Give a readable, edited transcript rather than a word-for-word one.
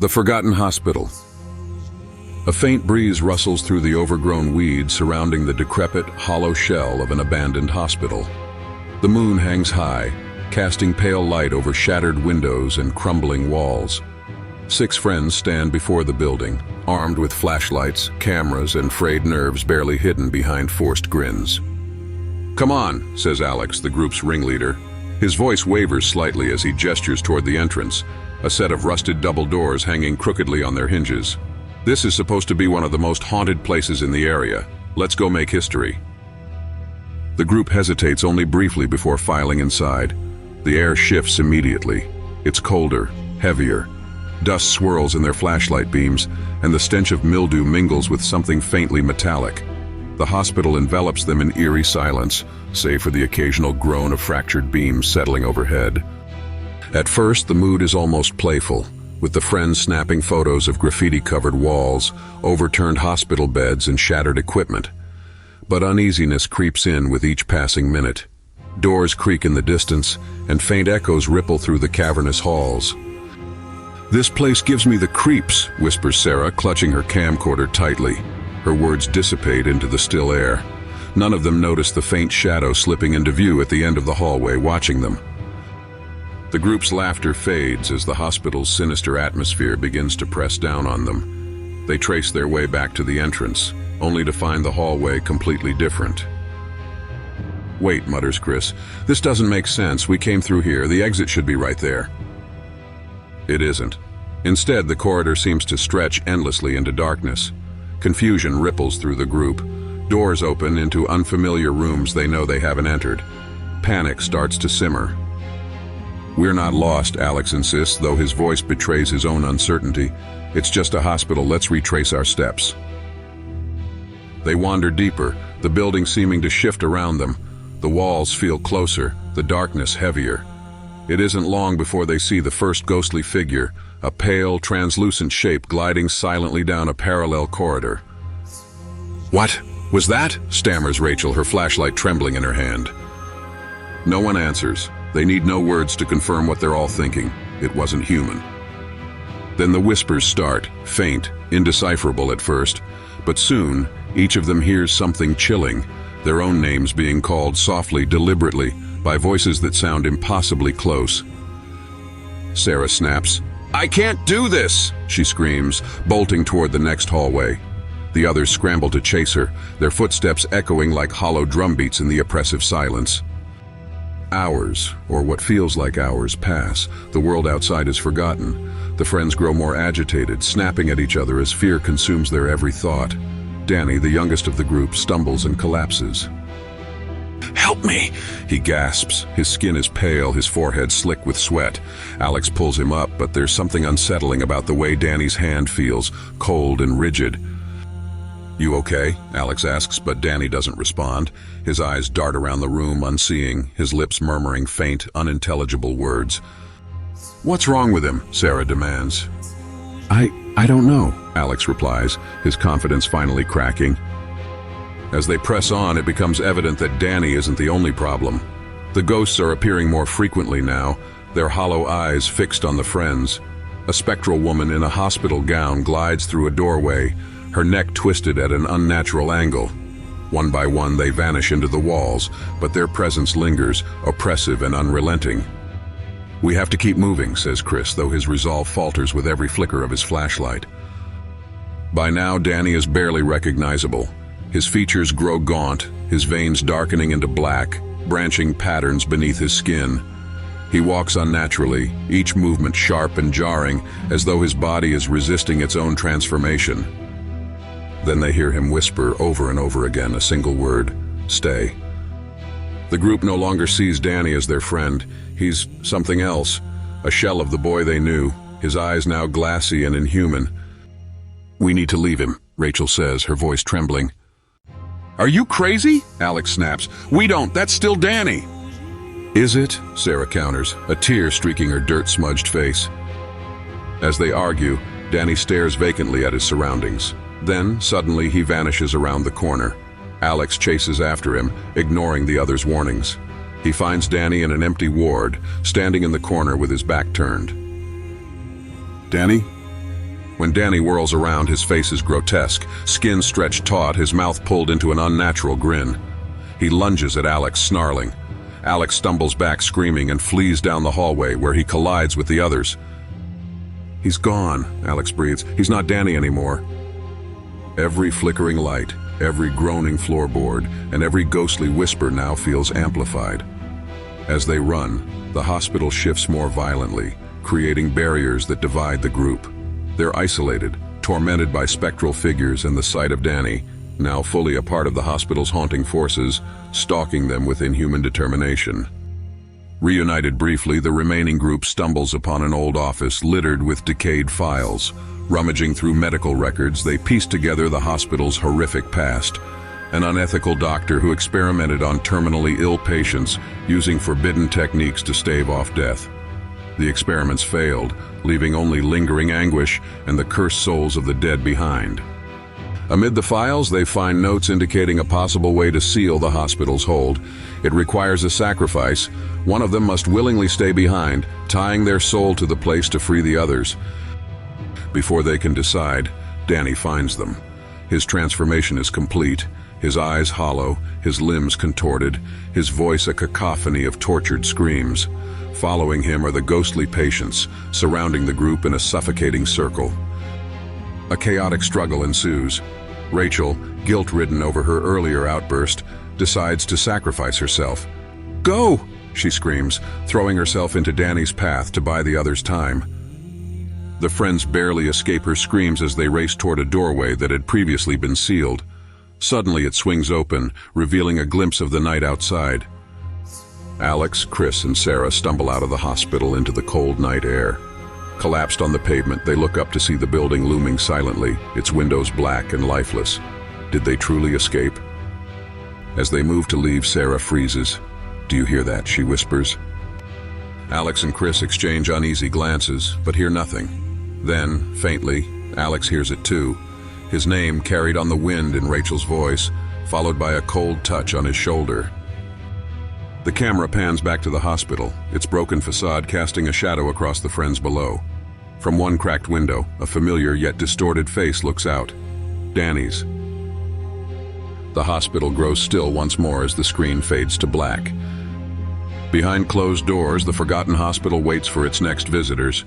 The Forgotten Hospital. A faint breeze rustles through the overgrown weeds surrounding the decrepit, hollow shell of an abandoned hospital. The moon hangs high, casting pale light over shattered windows and crumbling walls. 6 friends stand before the building, armed with flashlights, cameras, and frayed nerves barely hidden behind forced grins. "Come on," says Alex, the group's ringleader. His voice wavers slightly as he gestures toward the entrance, a set of rusted double doors hanging crookedly on their hinges. "This is supposed to be one of the most haunted places in the area. Let's go make history." The group hesitates only briefly before filing inside. The air shifts immediately. It's colder, heavier. Dust swirls in their flashlight beams, and the stench of mildew mingles with something faintly metallic. The hospital envelops them in eerie silence, save for the occasional groan of fractured beams settling overhead. At first, the mood is almost playful, with the friends snapping photos of graffiti-covered walls, overturned hospital beds, and shattered equipment. But uneasiness creeps in with each passing minute. Doors creak in the distance, and faint echoes ripple through the cavernous halls. "This place gives me the creeps," whispers Sarah, clutching her camcorder tightly. Her words dissipate into the still air. None of them notice the faint shadow slipping into view at the end of the hallway, watching them. The group's laughter fades as the hospital's sinister atmosphere begins to press down on them. They trace their way back to the entrance, only to find the hallway completely different. "Wait," mutters Chris. "This doesn't make sense. We came through here. The exit should be right there." It isn't. Instead, the corridor seems to stretch endlessly into darkness. Confusion ripples through the group. Doors open into unfamiliar rooms they know they haven't entered. Panic starts to simmer. "We're not lost," Alex insists, though his voice betrays his own uncertainty. "It's just a hospital. Let's retrace our steps." They wander deeper, the building seeming to shift around them. The walls feel closer, the darkness heavier. It isn't long before they see the first ghostly figure, a pale, translucent shape gliding silently down a parallel corridor. "What was that?" stammers Rachel, her flashlight trembling in her hand. No one answers. They need no words to confirm what they're all thinking. It wasn't human. Then the whispers start, faint, indecipherable at first, but soon each of them hears something chilling, their own names being called softly, deliberately, by voices that sound impossibly close. Sarah snaps. "I can't do this!" she screams, bolting toward the next hallway. The others scramble to chase her, their footsteps echoing like hollow drumbeats in the oppressive silence. Hours, or what feels like hours, pass. The world outside is forgotten. The friends grow more agitated, snapping at each other as fear consumes their every thought. Danny, the youngest of the group, stumbles and collapses. "Help me!" he gasps. His skin is pale, his forehead slick with sweat. Alex pulls him up, but there's something unsettling about the way Danny's hand feels, cold and rigid. "You okay?" Alex asks, but Danny doesn't respond. His eyes dart around the room, unseeing, his lips murmuring faint, unintelligible words. "What's wrong with him?" Sarah demands. I don't know," Alex replies, his confidence finally cracking. As they press on, it becomes evident that Danny isn't the only problem. The ghosts are appearing more frequently now, their hollow eyes fixed on the friends. A spectral woman in a hospital gown glides through a doorway, her neck twisted at an unnatural angle. One by one, they vanish into the walls, but their presence lingers, oppressive and unrelenting. "We have to keep moving," says Chris, though his resolve falters with every flicker of his flashlight. By now, Danny is barely recognizable. His features grow gaunt, his veins darkening into black, branching patterns beneath his skin. He walks unnaturally, each movement sharp and jarring, as though his body is resisting its own transformation. Then they hear him whisper over and over again a single word: "Stay." The group no longer sees Danny as their friend. He's something else, a shell of the boy they knew, his eyes now glassy and inhuman. "We need to leave him," Rachel says, her voice trembling. "Are you crazy?" Alex snaps. "We don't. That's still Danny." "Is it?" Sarah counters, a tear streaking her dirt-smudged face. As they argue, Danny stares vacantly at his surroundings. Then, suddenly, he vanishes around the corner. Alex chases after him, ignoring the others' warnings. He finds Danny in an empty ward, standing in the corner with his back turned. "Danny?" When Danny whirls around, his face is grotesque, skin stretched taut, his mouth pulled into an unnatural grin. He lunges at Alex, snarling. Alex stumbles back, screaming, and flees down the hallway, where he collides with the others. "He's gone," Alex breathes. "He's not Danny anymore." Every flickering light, every groaning floorboard, and every ghostly whisper now feels amplified. As they run, the hospital shifts more violently, creating barriers that divide the group. They're isolated, tormented by spectral figures, and the sight of Danny, now fully a part of the hospital's haunting forces, stalking them with inhuman determination. Reunited briefly, the remaining group stumbles upon an old office littered with decayed files. Rummaging through medical records, they piece together the hospital's horrific past. An unethical doctor who experimented on terminally ill patients using forbidden techniques to stave off death. The experiments failed, leaving only lingering anguish and the cursed souls of the dead behind. Amid the files, they find notes indicating a possible way to seal the hospital's hold. It requires a sacrifice. One of them must willingly stay behind, tying their soul to the place to free the others. Before they can decide, Danny finds them. His transformation is complete, his eyes hollow, his limbs contorted, his voice a cacophony of tortured screams. Following him are the ghostly patients, surrounding the group in a suffocating circle. A chaotic struggle ensues. Rachel, guilt-ridden over her earlier outburst, decides to sacrifice herself. "Go!" she screams, throwing herself into Danny's path to buy the others time. The friends barely escape her screams as they race toward a doorway that had previously been sealed. Suddenly it swings open, revealing a glimpse of the night outside. Alex, Chris, and Sarah stumble out of the hospital into the cold night air. Collapsed on the pavement, they look up to see the building looming silently, its windows black and lifeless. Did they truly escape? As they move to leave, Sarah freezes. "Do you hear that?" she whispers. Alex and Chris exchange uneasy glances, but hear nothing. Then, faintly, Alex hears it too, his name carried on the wind in Rachel's voice, followed by a cold touch on his shoulder. The camera pans back to the hospital, its broken facade casting a shadow across the friends below. From one cracked window, a familiar yet distorted face looks out. Danny's. The hospital grows still once more as the screen fades to black. Behind closed doors, the forgotten hospital waits for its next visitors.